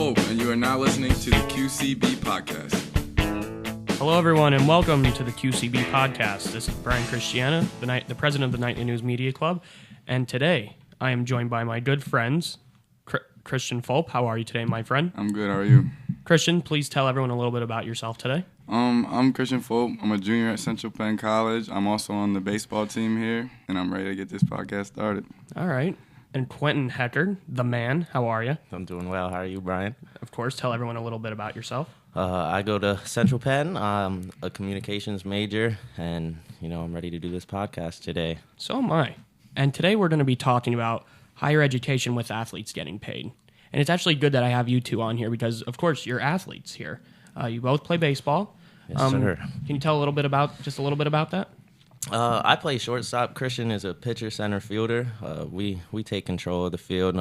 Fulp, and you are now listening to the QCB podcast. Hello, everyone, and welcome to the QCB podcast. This is Brian Christiana, the president of the Nightly News Media Club, and today I am joined by my good friends, Christian Fulp. How are you today, my friend? I'm good. How are you? Christian, please tell everyone a little bit about yourself today. I'm Christian Fulp. I'm a junior at Central Penn College. I'm also on the baseball team here, and I'm ready to get this podcast started. All right. And Quinton Heckard, the man. How are you? I'm doing well. How are you, Brian? Of course, tell everyone a little bit about yourself. I go to Central Penn. I'm a communications major, and, I'm ready to do this podcast today. So am I. And today we're going to be talking about higher education with athletes getting paid. And it's actually good that I have you two on here because, of course, you're athletes here. You both play baseball. Yes, sir. Can you tell a little bit about that? I play shortstop. Christian is a pitcher center fielder. We take control of the field.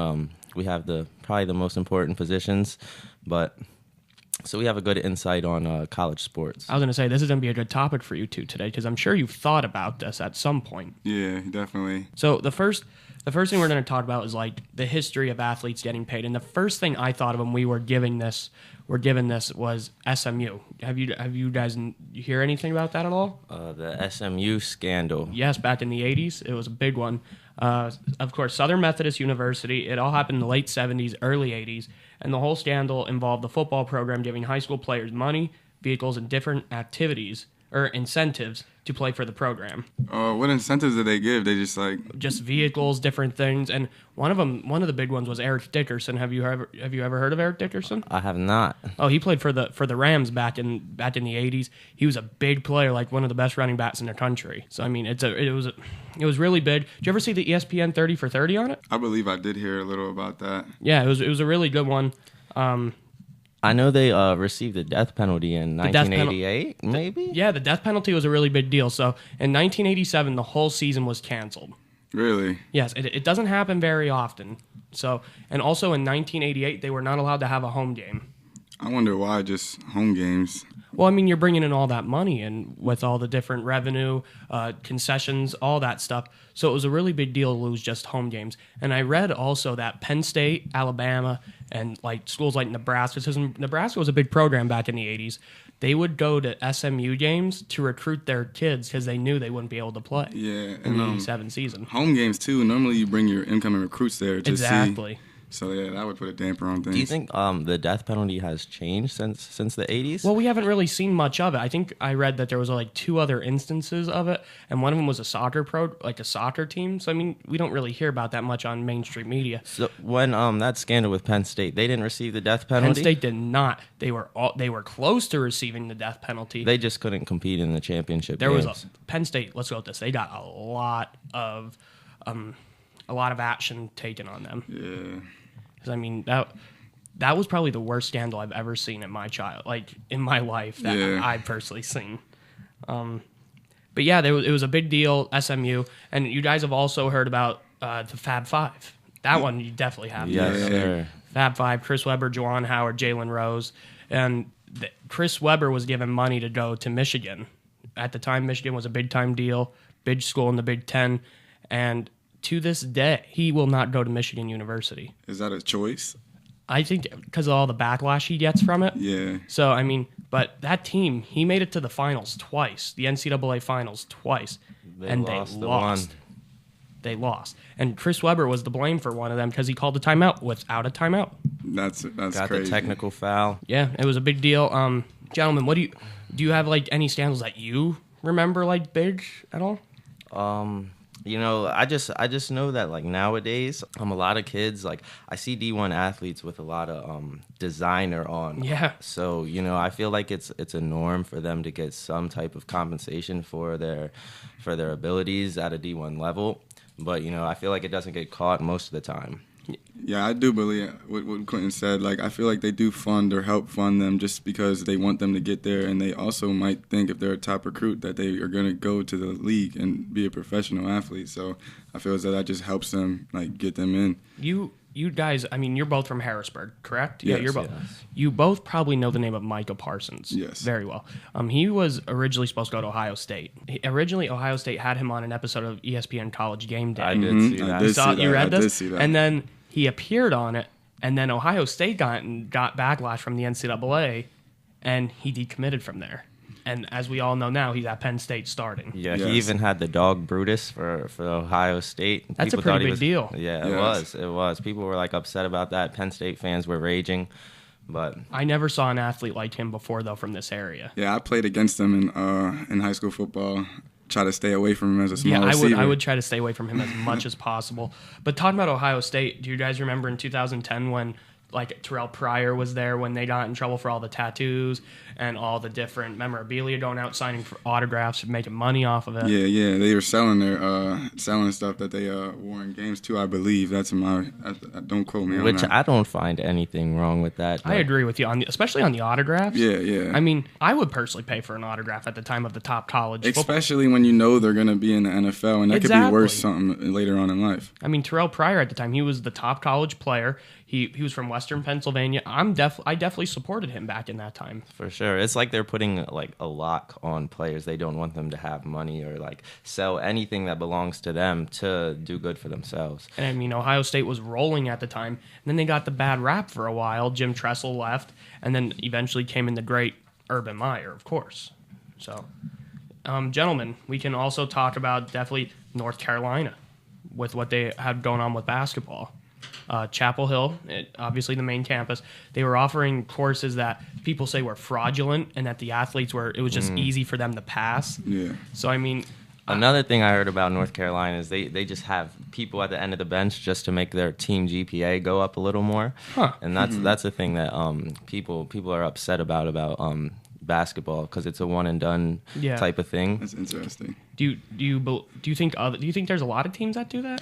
We have probably the most important positions, so we have a good insight on college sports. I was going to say, this is going to be a good topic for you two today because I'm sure you've thought about this at some point. Yeah, definitely. So the first thing we're going to talk about is like the history of athletes getting paid. And the first thing I thought of when we were given this was SMU. Have you guys hear anything about that at all? The SMU scandal. Yes, back in the 80s. It was a big one. Of course, Southern Methodist University. It all happened in the late 70s, early 80s. And the whole scandal involved the football program giving high school players money, vehicles, and different activities or incentives to play for the program. What incentives did they give? They just vehicles, different things, and one of the big ones was Eric Dickerson. Have you ever heard of Eric Dickerson? I have not. Oh, he played for the Rams back in the 80s. He was a big player, like one of the best running backs in the country. So I mean, it was really big. Did you ever see the ESPN 30 for 30 on it? I believe I did hear a little about that. Yeah, it was a really good one. I know they received the death penalty in 1988, maybe? Yeah, the death penalty was a really big deal. So in 1987, the whole season was canceled. Really? Yes, it doesn't happen very often. So, and also in 1988, they were not allowed to have a home game. I wonder why just home games. Well, I mean, you're bringing in all that money and with all the different revenue, concessions, all that stuff. So it was a really big deal to lose just home games. And I read also that Penn State, Alabama, and like schools like Nebraska, because Nebraska was a big program back in the 80s, they would go to SMU games to recruit their kids because they knew they wouldn't be able to play in the 87 season. Home games, too. Normally you bring your incoming recruits there to Exactly. see. So, yeah, that would put a damper on things. Do you think the death penalty has changed since the 80s? Well, we haven't really seen much of it. I think I read that there was like two other instances of it, and one of them was a soccer team. So, I mean, we don't really hear about that much on mainstream media. So when that scandal with Penn State, they didn't receive the death penalty? Penn State did not. They were close to receiving the death penalty. They just couldn't compete in the championship games. Penn State, let's go with this. They got a lot of action taken on them. Yeah. Because, I mean, that was probably the worst scandal I've ever seen in my life that I've personally seen. But yeah, it was a big deal, SMU. And you guys have also heard about the Fab Five. That one you definitely have. Yes, sir. Fab Five, Chris Webber, Juwan Howard, Jalen Rose. And Chris Webber was given money to go to Michigan. At the time, Michigan was a big-time deal, big school in the Big Ten. And to this day, he will not go to Michigan University. Is that a choice? I think because of all the backlash he gets from it. Yeah. So, I mean, but that team, he made it to the finals twice, the NCAA finals twice. They lost. They lost. And Chris Webber was the blame for one of them because he called the timeout without a timeout. That's Got crazy. the technical foul. Yeah, it was a big deal. Gentlemen, do you have like any scandals that you remember like big at all? I just know that like nowadays, a lot of kids, like I see D1 athletes with a lot of designer on. Yeah. So, I feel like it's a norm for them to get some type of compensation for their abilities at a D1 level. But, I feel like it doesn't get caught most of the time. Yeah, I do believe what Quinton said. Like, I feel like they do fund or help fund them just because they want them to get there, and they also might think if they're a top recruit that they are going to go to the league and be a professional athlete. So I feel as though that just helps them, like, get them in. You guys, I mean, you're both from Harrisburg, correct? Yes, yeah, you're both. Yes. You both probably know the name of Micah Parsons. Yes. Very well. He was originally supposed to go to Ohio State. Originally, Ohio State had him on an episode of ESPN College Game Day. I did see that. You read this? I did see that. And then he appeared on it And then Ohio State got backlash from the NCAA, and he decommitted from there. And as we all know now, he's at Penn State starting. Yeah, Yes. he even had the dog Brutus for Ohio State. That's a pretty big deal. Yeah, Yes. It was. People were like upset about that. Penn State fans were raging, but I never saw an athlete like him before, though, from this area. Yeah, I played against him in high school football. Try to stay away from him as a small receiver. I would try to stay away from him as much as possible. But talking about Ohio State, do you guys remember in 2010 when like Terrell Pryor was there when they got in trouble for all the tattoos and all the different memorabilia going out, signing for autographs, making money off of it? Yeah, they were selling selling stuff that they wore in games too. I believe that's don't quote me on which that. I don't find anything wrong with that. I agree with you especially on the autographs. Yeah. I mean, I would personally pay for an autograph at the time of the top college football. Especially when you know they're going to be in the NFL, and that could be worth Exactly. something later on in life. I mean, Terrell Pryor at the time, he was the top college player. He was from Western Pennsylvania. I definitely supported him back in that time. For sure. It's like they're putting like a lock on players. They don't want them to have money or like sell anything that belongs to them to do good for themselves. And I mean, Ohio State was rolling at the time. And then they got the bad rap for a while. Jim Tressel left, and then eventually came in the great Urban Meyer, of course. So, gentlemen, we can also talk about definitely North Carolina with what they had going on with basketball. Chapel Hill, obviously the main campus, they were offering courses that people say were fraudulent and that the athletes it was just easy for them to pass. Yeah. So, I mean, Another thing I heard about North Carolina is they just have people at the end of the bench just to make their team GPA go up a little more. Huh. And that's the thing that people are upset about basketball because it's a one and done Yeah. type of thing. That's interesting. do you think there's a lot of teams that do that?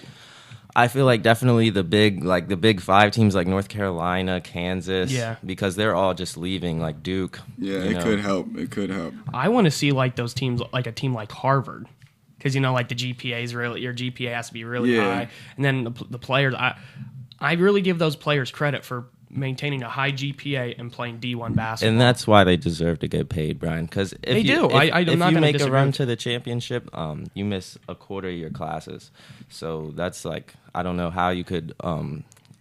I feel like definitely the big five teams like North Carolina, Kansas, Yeah. because they're all just leaving, like Duke. Yeah, you it know. could help. It could help. I want to see like those teams, like a team like Harvard, because like the GPA is your GPA has to be really Yeah. high, and then the players. I really give those players credit for maintaining a high GPA and playing D1 basketball. And that's why they deserve to get paid, Brian. Because if They you, do. If, I'm if not you gonna make a disagree run with to the championship, you miss a quarter of your classes. So that's like, I don't know how you could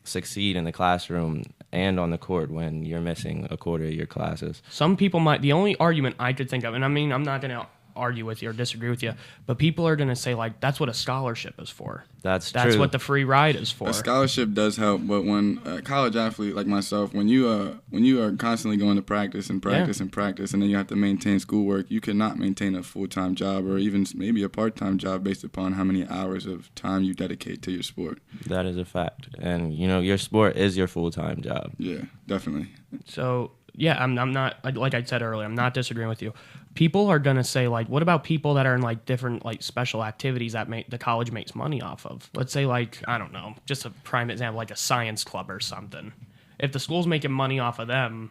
succeed in the classroom and on the court when you're missing a quarter of your classes. Some people might. The only argument I could think of, and I mean, I'm not going to argue with you or disagree with you, but people are going to say like that's what a scholarship is for. That's That's true. what the free ride is for. A scholarship does help, but when a college athlete like myself, when you are constantly going to practice and practice and practice, and then you have to maintain schoolwork, you cannot maintain a full-time job or even maybe a part-time job based upon how many hours of time you dedicate to your sport. That is a fact. And, your sport is your full-time job. Yeah, definitely. So yeah, I'm not like I said earlier. I'm not disagreeing with you. People are gonna say like, what about people that are in like different like special activities that the college makes money off of? Let's say like, I don't know, just a prime example, like a science club or something. If the school's making money off of them,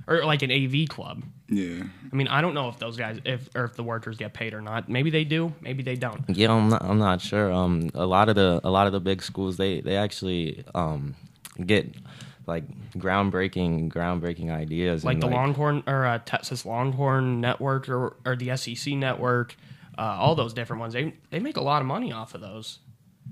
or like an AV club. Yeah. I mean, I don't know if those guys, if the workers get paid or not. Maybe they do, maybe they don't. Yeah, I'm not sure. A lot of the big schools they actually get like groundbreaking ideas, Like and the Longhorn or Texas Longhorn Network or the SEC Network, all those different ones. They make a lot of money off of those.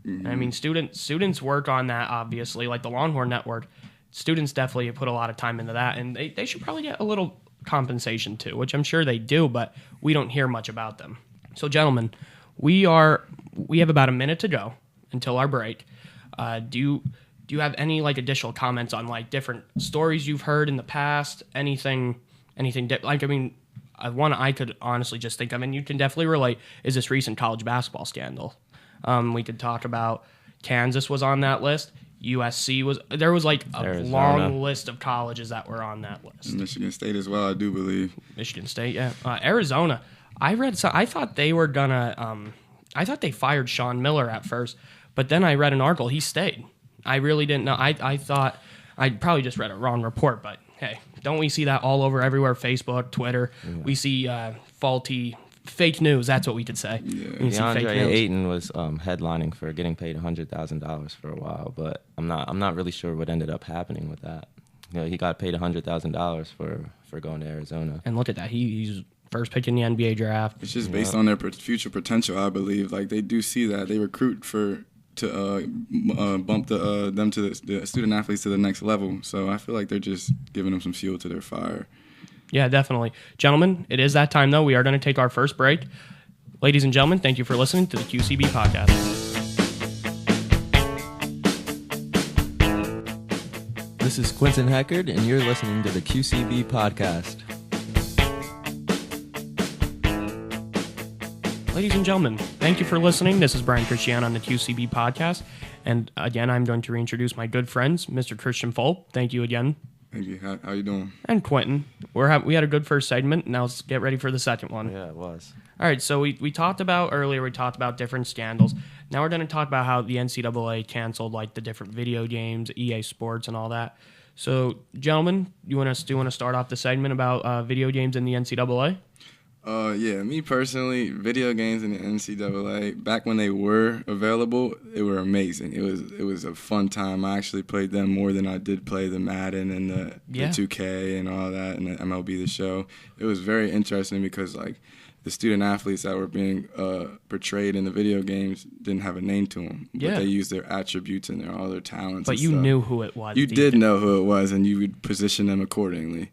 Mm-hmm. I mean, students work on that obviously. Like the Longhorn Network, students definitely put a lot of time into that, and they should probably get a little compensation too, which I'm sure they do, but we don't hear much about them. So, gentlemen, we have about a minute to go until our break. Do you have any like additional comments on like different stories you've heard in the past? Anything? Like, I mean, one I could honestly just think of, and you can definitely relate, is this recent college basketball scandal. We could talk about Kansas was on that list. USC was. There was like a Arizona. long list of colleges that were on that list. Michigan State as well, I do believe. Michigan State, yeah. Arizona. I thought they were gonna. I thought they fired Sean Miller at first, but then I read an article. He stayed. I really didn't know. I thought I probably just read a wrong report, but hey, don't we see that all over everywhere? Facebook, Twitter. Yeah. We see faulty fake news. That's what we could say. Yeah. DeAndre Ayton was headlining for getting paid $100,000 for a while, but I'm not really sure what ended up happening with that. He got paid $100,000 for going to Arizona. And look at that. He's first pick in the NBA draft. It's just based on their future potential, I believe. Like, they do see that. They recruit to bump them to the student athletes to the next level. So I feel like they're just giving them some fuel to their fire. Yeah, definitely. Gentlemen, it is that time, though. We are going to take our first break. Ladies and gentlemen, thank you for listening to the QCB podcast. This is Quinton Heckard, and you're listening to the QCB podcast. Ladies and gentlemen, thank you for listening. This is Brian Christiana on the QCB podcast. And again, I'm going to reintroduce my good friends, Mr. Christian Fulp. Thank you again. Thank you. How you doing? And Quinton. We had a good first segment. Now let's get ready for the second one. Yeah, it was. All right, so we talked about different scandals. Now we're going to talk about how the NCAA canceled like the different video games, EA Sports, and all that. So, gentlemen, do you want to start off the segment about video games in the NCAA? Yeah, me personally, video games in the NCAA, back when they were available, they were amazing. It was a fun time. I actually played them more than I did play the Madden and the 2K and all that, and the MLB The Show. It was very interesting because, like, the student athletes that were being portrayed in the video games didn't have a name to them, but they used their attributes and all their talents. But you knew who it was. You did know who it was, and you would position them accordingly.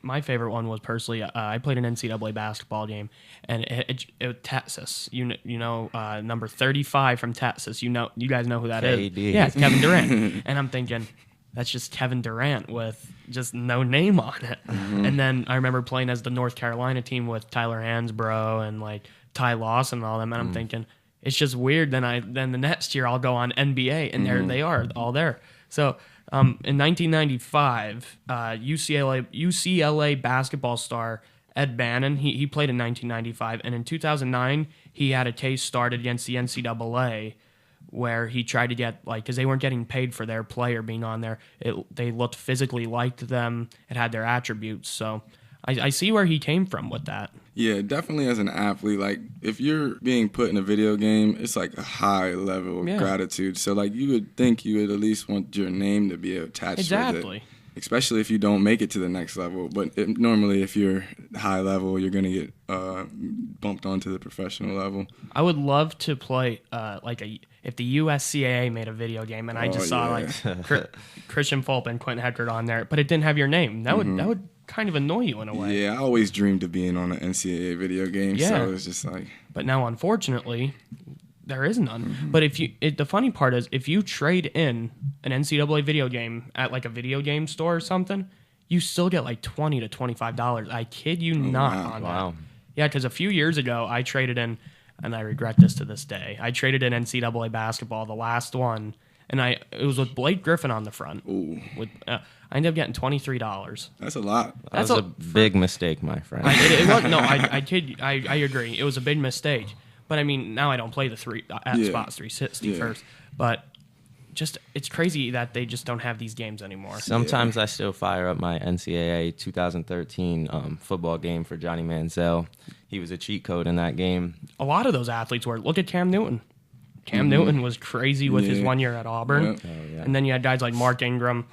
My favorite one was personally, I played an NCAA basketball game, and it Texas. You know, number 35 from Texas. You guys know who that is. Yeah, it's Kevin Durant. And I'm thinking, that's just Kevin Durant with just no name on it. Mm-hmm. And then I remember playing as the North Carolina team with Tyler Hansbrough and like Ty Lawson and all them. And I'm thinking, it's just weird. Then the next year I'll go on NBA, and there they are, all there. So in 1995, UCLA basketball star Ed Bannon, he played in 1995, and in 2009 he had a case started against the NCAA where he tried to get, like, because they weren't getting paid for their player being on there. They looked physically like them. It had their attributes. So I see where he came from with that. Yeah, definitely as an athlete, like, if you're being put in a video game, it's like a high level of gratitude. So, like, you would think you would at least want your name to be attached with it. Especially if you don't make it to the next level. But normally, if you're high level, you're going to get bumped onto the professional level. I would love to play if the USCAA made a video game and I just saw Christian Fulp and Quinton Heckard on there, but it didn't have your name. That would kind of annoy you in a way. Yeah, I always dreamed of being on an NCAA video game, so it's just like. But now, unfortunately, there is none. Mm-hmm. But the funny part is, if you trade in an NCAA video game at like a video game store or something, you still get like $20 to $25. I kid you not on that. Yeah, because a few years ago, I traded in, and I regret this to this day, I traded in NCAA basketball, the last one, and it was with Blake Griffin on the front. Ooh. I ended up getting $23. That's a lot. That's a big mistake, my friend. I agree. It was a big mistake. But, I mean, now I don't play the spots 360 first. But just it's crazy that they just don't have these games anymore. Sometimes I still fire up my NCAA 2013 football game for Johnny Manziel. He was a cheat code in that game. A lot of those athletes were. Look at Cam Newton. Cam Newton was crazy with his 1 year at Auburn. Yep. And then you had guys like Mark Ingram.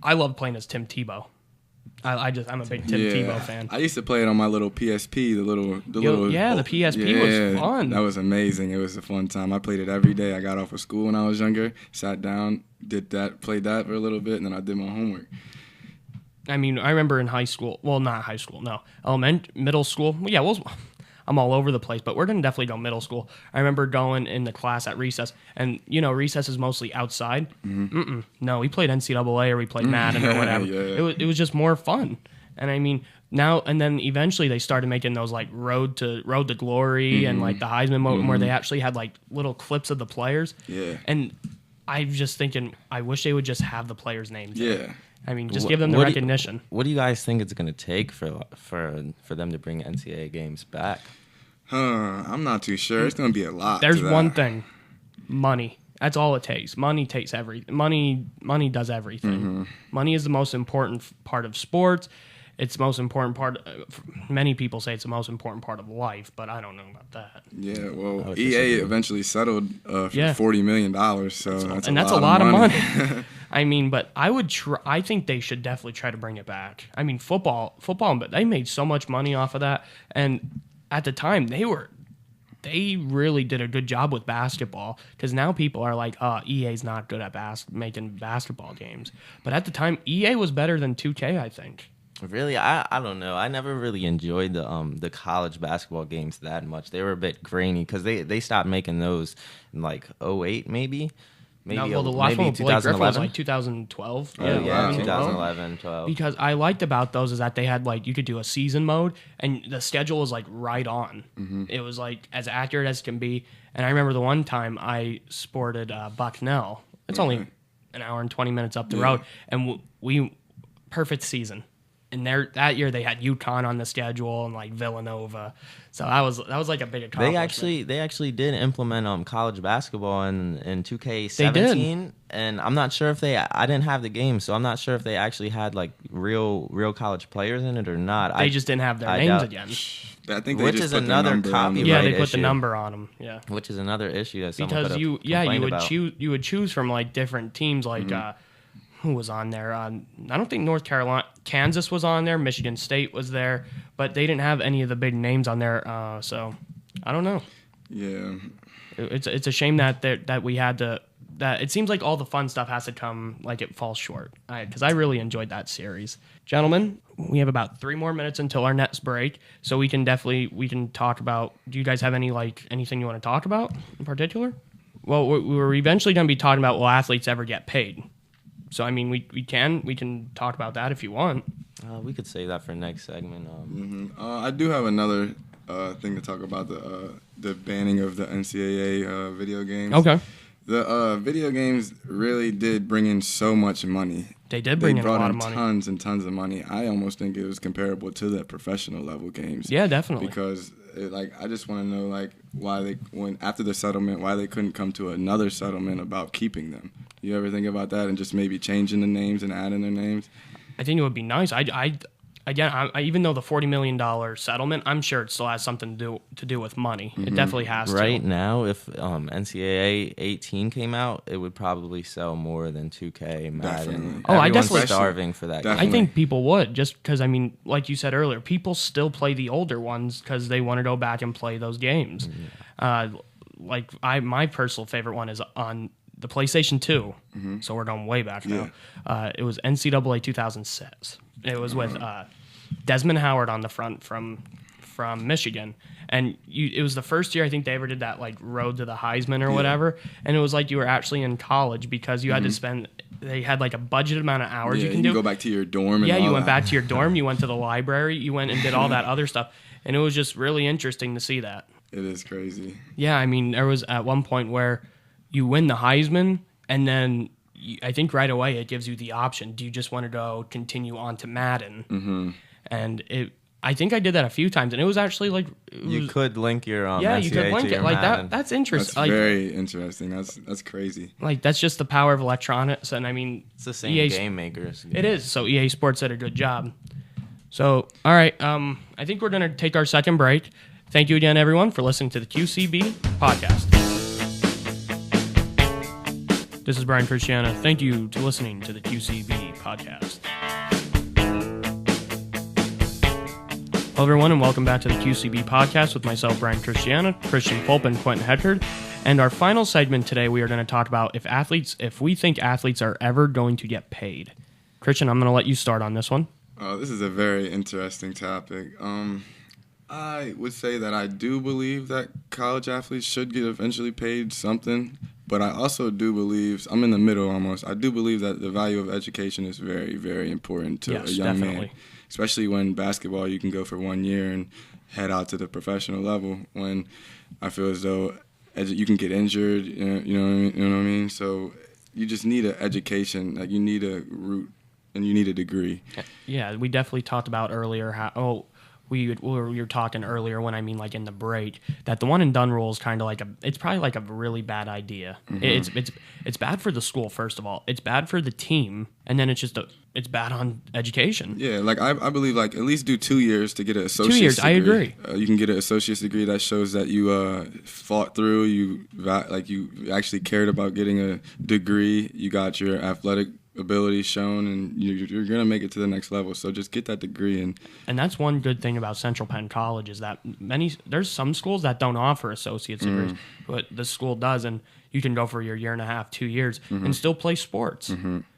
I love playing as Tim Tebow. I'm a big Tim Tebow fan. I used to play it on my little PSP, the PSP was fun. That was amazing. It was a fun time. I played it every day. I got off of school when I was younger, sat down, did that, played that for a little bit, and then I did my homework. I mean, I remember in high school, well, not high school, no, middle school. Yeah, I'm all over the place, but we're going to definitely go middle school. I remember going in the class at recess, and, recess is mostly outside. Mm-hmm. No, we played NCAA or we played Madden or whatever. It was just more fun. And, I mean, now and then eventually they started making those, like, Road to Glory and, like, the Heisman moment where they actually had, like, little clips of the players. Yeah. And I'm just thinking, I wish they would just have the players' names. Yeah. I mean, just give them the recognition. What do you guys think it's going to take for them to bring NCAA games back? I'm not too sure. It's going to be a lot. There's one thing. Money. That's all it takes. Money takes everything. Money does everything. Mm-hmm. Money is the most important part of sports. It's the most important part. Many people say it's the most important part of life, but I don't know about that. Yeah, well, EA eventually settled for $40 million, so that's a lot of money. I mean, but I think they should definitely try to bring it back. I mean, football, but they made so much money off of that, and at the time they were they really did a good job with basketball, because now people are like, EA's not good at making basketball games. But at the time, EA was better than 2K, I think. Really, I don't know. I never really enjoyed the college basketball games that much. They were a bit grainy because they stopped making those in like 08 maybe. No, well, the last one with Blake Griffin was like 2012. Oh, yeah, wow. 2011, 12. Because I liked about those is that they had like, you could do a season mode and the schedule was like right on. Mm-hmm. It was like as accurate as can be. And I remember the one time I sported Bucknell. It's only an hour and 20 minutes up the road, and we perfect season. And that year they had UConn on the schedule and like Villanova, so that was like a big accomplishment. They actually did implement college basketball in 2K17, They did. And I'm not sure if I didn't have the game, so I'm not sure if they actually had like real college players in it or not. They just didn't have their names again. I think they Which just is put the another number on copy. them. Yeah, Right they put the issue. number on them. Yeah, Which is another issue that someone because could have you complained would about. you would choose from like different teams like. Who was on there? I don't think Kansas was on there. Michigan State was there, but they didn't have any of the big names on there. So I don't know. Yeah. It's a shame that we had to. That it seems like all the fun stuff has to come like it falls short. Because I really enjoyed that series, gentlemen. We have about 3 more minutes until our next break, so we can talk about. Do you guys have anything you want to talk about in particular? Well, we're eventually going to be talking about will athletes ever get paid. So I mean, we can talk about that if you want. We could save that for next segment. I do have another thing to talk about, the banning of the NCAA video games. Okay. The video games really did bring in so much money. They did bring in a lot of money. Tons and tons of money. I almost think it was comparable to the professional level games. Yeah, definitely. Because I just want to know why after the settlement, why they couldn't come to another settlement about keeping them. You ever think about that and just maybe changing the names and adding their names? I think it would be nice. Even though the $40 million settlement, I'm sure it still has something to do with money. It definitely has to. Right now, if NCAA 18 came out, it would probably sell more than 2K, Madden. Definitely. Oh, I Everyone's definitely- starving for that. Definitely. I think people would, just because, I mean, like you said earlier, people still play the older ones because they want to go back and play those games. My personal favorite one is on the PlayStation 2, so we're going way back now. It was NCAA 2006. It was with Desmond Howard on the front from Michigan, and it was the first year I think they ever did that like road to the Heisman or whatever, and it was like you were actually in college because you had to spend. They had like a budgeted amount of hours you can do. Go back to your dorm. Yeah, and you all went that. back to your dorm. You went to the library. You went and did all that other stuff, and it was just really interesting to see that. It is crazy. Yeah, I mean, there was at one point where you win the Heisman, and then I think right away it gives you the option. Do you just want to go continue on to Madden? Mm-hmm. And I think I did that a few times, and it was actually like You could link your yeah, you could NCAA link to it your like Madden. that. That's interesting. That's Like, very interesting. That's crazy. like that's just the power of electronics, and I mean, It's the same EA game makers. It is. So EA Sports did a good job. So, all right, I think we're going to take our second break. Thank you again, everyone, for listening to the QCB podcast. This is Brian Christiana. Thank you to listening to the QCB podcast. Hello, everyone, and welcome back to the QCB podcast with myself, Brian Christiana, Christian Fulp and Quinton Heckard. And our final segment today, we are going to talk about if we think athletes are ever going to get paid. Christian, I'm going to let you start on this one. This is a very interesting topic. I would say that I do believe that college athletes should get eventually paid something, but I also do believe, I'm in the middle almost, I do believe that the value of education is very, very important to a young man. Especially when basketball, you can go for 1 year and head out to the professional level, when I feel as though you can get injured, you know what I mean? So you just need an education, like you need a root and you need a degree. Yeah, we definitely talked about earlier how we were talking earlier when I mean like in the break that the one and done rule is kind of like it's probably like a really bad idea. Mm-hmm. It's bad for the school first of all. It's bad for the team, and then it's bad on education. Yeah, like I believe like at least do 2 years to get an associate's 2 years, degree. I agree. You can get an associate's degree that shows that you fought through, you actually cared about getting a degree, you got your athletic ability shown, and you're going to make it to the next level. So just get that degree. And that's one good thing about Central Penn College is that there's some schools that don't offer associate's degrees, but the school does, and you can go for your year and a half, 2 years, and still play sports.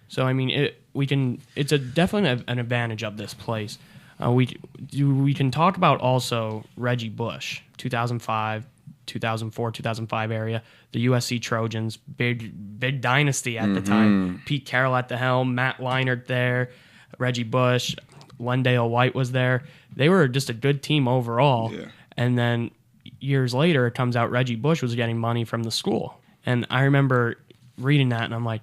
So I mean, it's definitely an advantage of this place. We can talk about also Reggie Bush, 2005. 2004, 2005 area, the USC Trojans, big dynasty at the time. Pete Carroll at the helm, Matt Leinart there, Reggie Bush, Lendale White was there. They were just a good team overall. Yeah. And then years later, it comes out Reggie Bush was getting money from the school. And I remember reading that, and I'm like,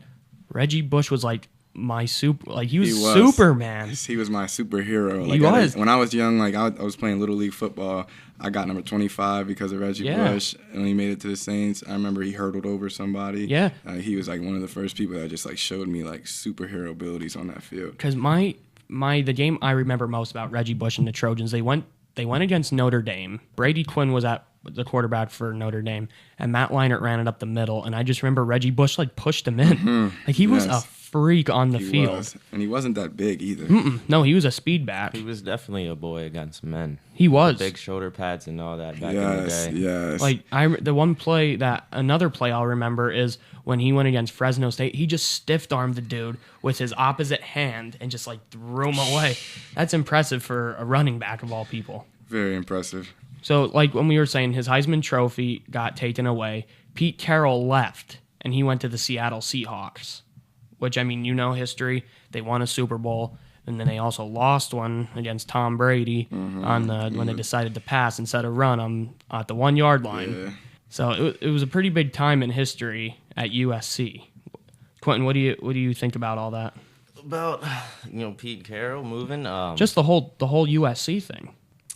Reggie Bush was like my he was Superman. He was my superhero. He was. When I was young, like I was playing Little League football. I got number 25 because of Reggie Bush, and he made it to the Saints. I remember he hurdled over somebody. Yeah. He was like one of the first people that just like showed me like superhero abilities on that field. Because the game I remember most about Reggie Bush and the Trojans, they went against Notre Dame. Brady Quinn was at the quarterback for Notre Dame, and Matt Leinart ran it up the middle. And I just remember Reggie Bush like pushed him in. Like he was a freak on the field. And he wasn't that big either. No, he was a speed back. He was definitely a boy against men. He was. Big shoulder pads and all that back in the day. Yes. Like another play I'll remember is when he went against Fresno State, he just stiff armed the dude with his opposite hand and just like threw him away. That's impressive for a running back of all people. Very impressive. So like when we were saying his Heisman Trophy got taken away, Pete Carroll left and he went to the Seattle Seahawks. Which, I mean, history. They won a Super Bowl, and then they also lost one against Tom Brady when they decided to pass instead of run at the 1 yard line. Yeah. So it was a pretty big time in history at USC. Quinton, what do you think about all that? About Pete Carroll moving. Just the whole USC thing.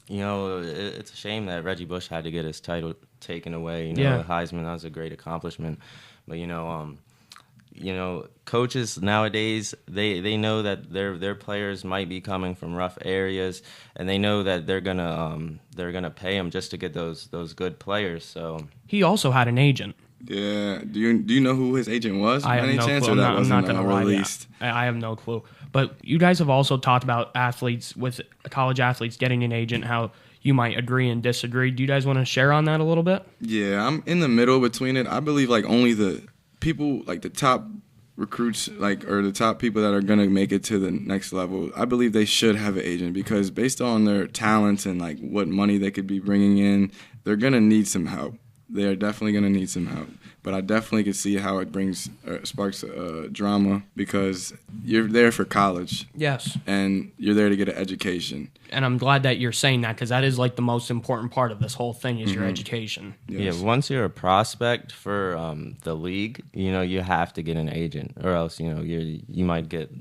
It's a shame that Reggie Bush had to get his title taken away. Heisman, that was a great accomplishment, but coaches nowadays they know that their players might be coming from rough areas, and they know that they're gonna pay them just to get those good players. So he also had an agent. Yeah. Do you know who his agent was? I have no clue. I'm not gonna lie. I have no clue. But you guys have also talked about athletes with college athletes getting an agent. How you might agree and disagree. Do you guys want to share on that a little bit? Yeah, I'm in the middle between it. I believe like only the people, like the top recruits, or the top people that are going to make it to the next level, I believe they should have an agent, because based on their talents and like what money they could be bringing in, they're going to need some help. They are definitely going to need some help. But I definitely could see how it sparks drama, because you're there for college. Yes. And you're there to get an education. And I'm glad that you're saying that, because that is like the most important part of this whole thing is your education. Yes. Yeah, once you're a prospect for the league, you have to get an agent, or else you might get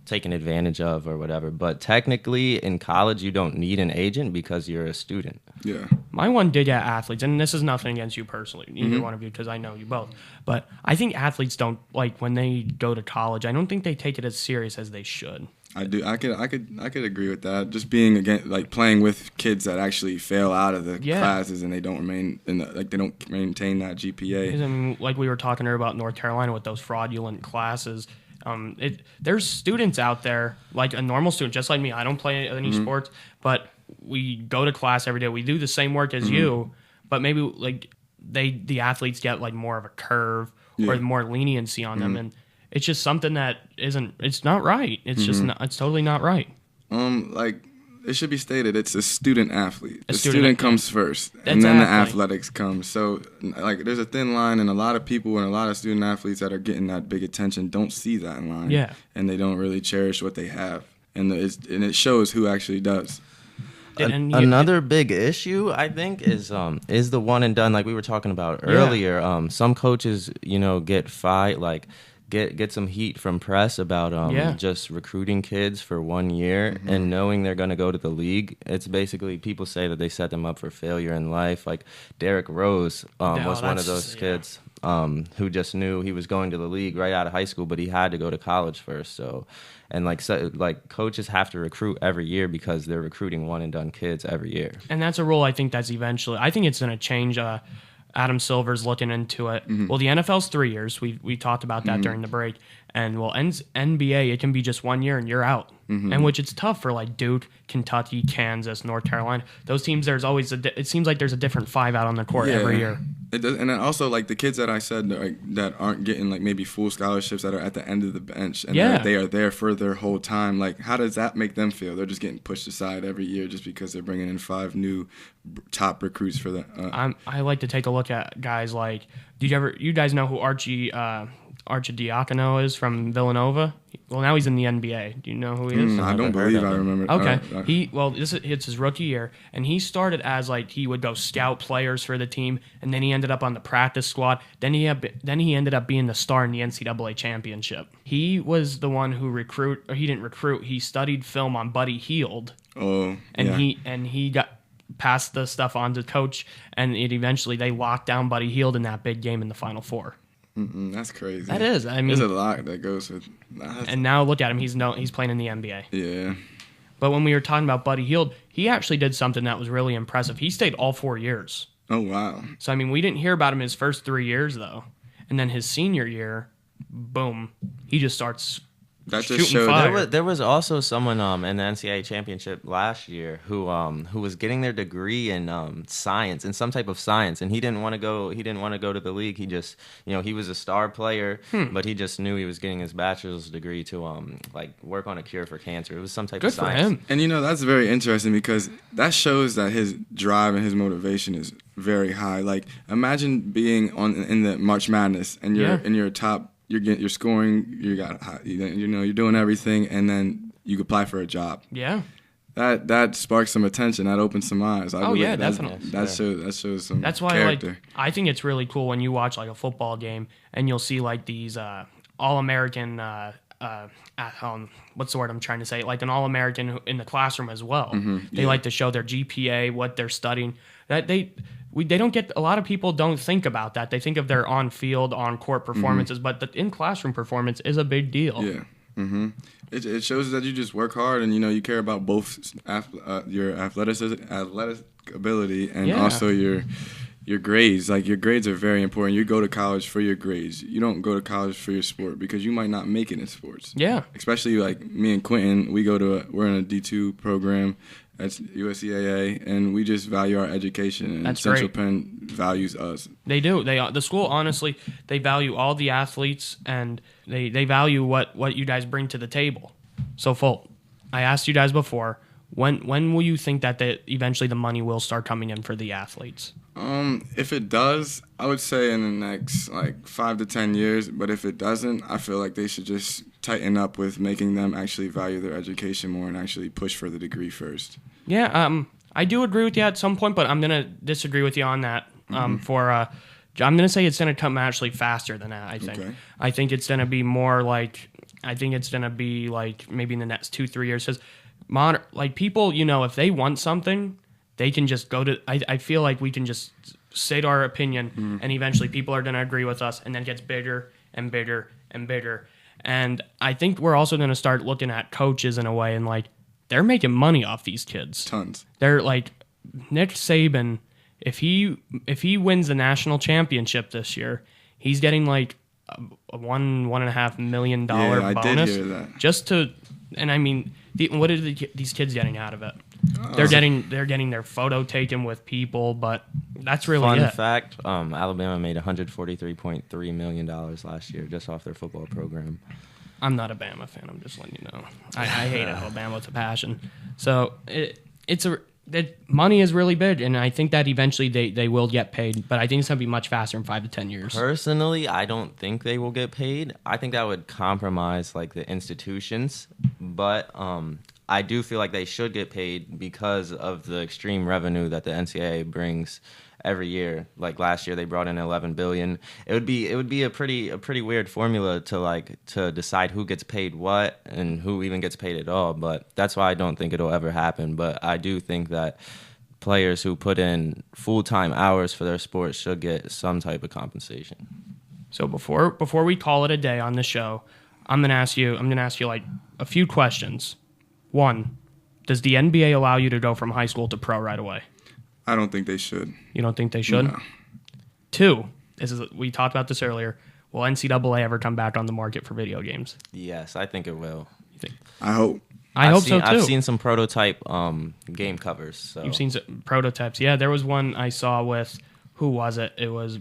taken advantage of or whatever. But technically, in college, you don't need an agent because you're a student. Yeah. My one dig at athletes, and this is nothing against you personally, neither one of you, because I know you both, but I think athletes don't, like, when they go to college, I don't think they take it as serious as they should. I do. I could agree with that. Just being playing with kids that actually fail out of the classes and they don't remain they don't maintain that GPA. Because, I mean, like we were talking earlier about North Carolina with those fraudulent classes. There's students out there, like a normal student, just like me. I don't play any sports, but we go to class every day. We do the same work as you, but maybe like the athletes get like more of a curve or more leniency on them, and it's just something that it's not right. It's just it's totally not right. It should be stated, it's a student athlete. The student comes first, and then the athletics come. So, there's a thin line, and a lot of people and a lot of student athletes that are getting that big attention don't see that line. Yeah. And they don't really cherish what they have. And it shows who actually does. Another big issue, I think, is the one and done, like we were talking about earlier. Some coaches, get fired, get some heat from press about just recruiting kids for 1 year and knowing they're going to go to the league. It's basically, people say that they set them up for failure in life. Like Derrick Rose was one of those kids who just knew he was going to the league right out of high school, but he had to go to college first. So, and coaches have to recruit every year because they're recruiting one and done kids every year. And that's a rule I think that's eventually, I think it's going to change Adam Silver's looking into it. Well, the NFL's 3 years. We talked about that during the break. And well, NBA, it can be just 1 year and you're out. And which it's tough for like Duke, Kentucky, Kansas, North Carolina. Those teams, there's always it seems like there's a different 5 out on the court every year. It does, and then also like the kids that I said that aren't getting like maybe full scholarships that are at the end of the bench and they are there for their whole time. Like, how does that make them feel? They're just getting pushed aside every year just because they're bringing in 5 new top recruits for the. I like to take a look at guys like. You guys know who Arcidiacono is from Villanova? Well, now he's in the NBA. Do you know who he is? I don't believe I remember. Okay. It's his rookie year, and he started as like he would go scout players for the team, and then he ended up on the practice squad. Then he ended up being the star in the NCAA championship. He was the one who he didn't recruit. He studied film on Buddy Hield. Oh, and he got passed the stuff on to coach, and eventually they locked down Buddy Hield in that big game in the Final Four. That's crazy. That is. I mean, there's a lot that goes with. And now look at him. He's playing in the NBA. Yeah. But when we were talking about Buddy Hield, he actually did something that was really impressive. He stayed all 4 years. Oh wow. So I mean, we didn't hear about him his first 3 years though, and then his senior year, boom, he just starts. That just showed. There was also someone in the NCAA championship last year who was getting their degree in science, in some type of science, and he didn't want to go. He didn't want to go to the league. He just, he was a star player, but he just knew he was getting his bachelor's degree to like work on a cure for cancer. It was some type of science. Good for him. And that's very interesting because that shows that his drive and his motivation is very high. Like, imagine being in the March Madness and you're in your top. You're scoring. You're doing everything, and then you apply for a job. Yeah, that sparks some attention. That opens some eyes. Definitely. That shows some. That's why character. I think it's really cool when you watch like a football game and you'll see like these All-American. What's the word I'm trying to say? Like an All-American in the classroom as well. They like to show their GPA, what they're studying. That they don't get. A lot of people don't think about that. They think of their on-field, on-court performances, but the in-classroom performance is a big deal. Yeah. It shows that you just work hard and you care about both your athletic ability and also your grades. Like, your grades are very important. You go to college for your grades. You don't go to college for your sport because you might not make it in sports. Yeah. Especially like me and Quinton, we're in a D2 program at USCAA, and we just value our education. And That's Central great. Penn values us. They do. The school, honestly, they value all the athletes, and they value what you guys bring to the table. So, Fulp, I asked you guys before, when will you think that eventually the money will start coming in for the athletes? If it does, I would say in the next 5 to 10 years. But if it doesn't, I feel like they should just tighten up with making them actually value their education more and actually push for the degree first. Yeah, I do agree with you at some point, but I'm gonna disagree with you on that. I'm gonna say it's gonna come actually faster than that. I think. Okay. I think it's gonna be more like. I think it's gonna be like maybe in the next 2-3 years. Because people, if they want something, they can just go to. I feel like we can just state our opinion, and eventually people are going to agree with us, and then it gets bigger and bigger and bigger. And I think we're also going to start looking at coaches in a way, and they're making money off these kids. Tons. They're like Nick Saban. If he wins the national championship this year, he's getting like a $1.5 million bonus. I did hear that. Just to, and I mean, what are these kids getting out of it? They're getting their photo taken with people, but that's really Fun it. fact, Alabama made $143.3 million last year just off their football program. I'm not a Bama fan. I'm just letting you know. I hate Alabama with a passion. So money is really big, and I think that eventually they will get paid, but I think it's going to be much faster in 5 to 10 years. Personally, I don't think they will get paid. I think that would compromise the institutions, but I do feel like they should get paid because of the extreme revenue that the NCAA brings every year. Like last year, they brought in $11 billion. It would be a pretty weird formula to decide who gets paid what and who even gets paid at all. But that's why I don't think it'll ever happen. But I do think that players who put in full-time hours for their sport should get some type of compensation. So before we call it a day on the show, I'm gonna ask you a few questions. 1, does the NBA allow you to go from high school to pro right away? I don't think they should. You don't think they should? No. 2, we talked about this earlier. Will NCAA ever come back on the market for video games? Yes, I think it will. You think? I hope. I hope so too. I've seen some prototype game covers. So. You've seen some prototypes. Yeah, there was one I saw with, who was it? It was,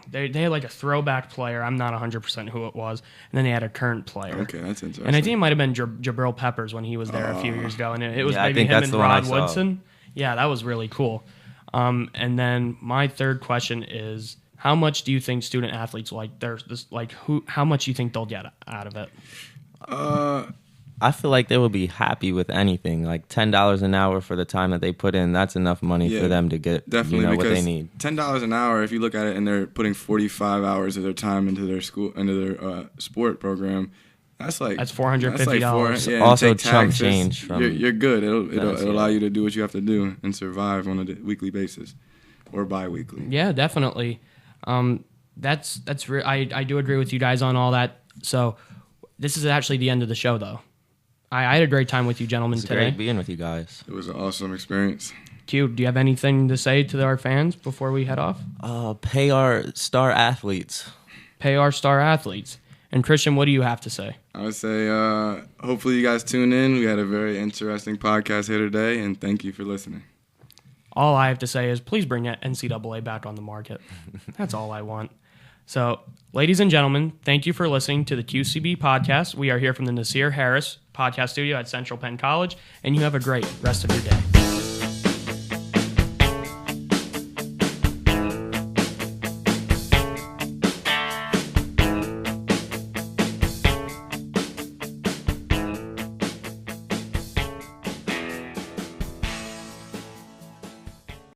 they had like a throwback player. I'm not 100% who it was. And then they had a current player. Okay, that's interesting. And I think it might have been Jabril Peppers when he was there a few years ago. And it was Yeah, I maybe think him that's and the one I Rod saw. Woodson. Yeah, that was really cool. And then my third question is, how much do you think student athletes how much do you think they'll get out of it? I feel like they will be happy with anything. Like $10 an hour for the time that they put in, that's enough money for them to get definitely what they need. $10 an hour, if you look at it and they're putting 45 hours of their time into their sport program, that's $450. Yeah, also take chump taxes, change from you're good. It'll allow you to do what you have to do and survive on a weekly basis or bi-weekly. Yeah, definitely. I do agree with you guys on all that. So this is actually the end of the show, though. I had a great time with you gentlemen It's today. great being with you guys. It was an awesome experience. Q, do you have anything to say to our fans before we head off? Pay our star athletes. Pay our star athletes. And Christian, what do you have to say? I would say hopefully you guys tune in. We had a very interesting podcast here today, and thank you for listening. All I have to say is please bring NCAA back on the market. That's all I want. So, ladies and gentlemen, thank you for listening to the QCB podcast. We are here from the Nasir Harris podcast studio at Central Penn College, and you have a great rest of your day.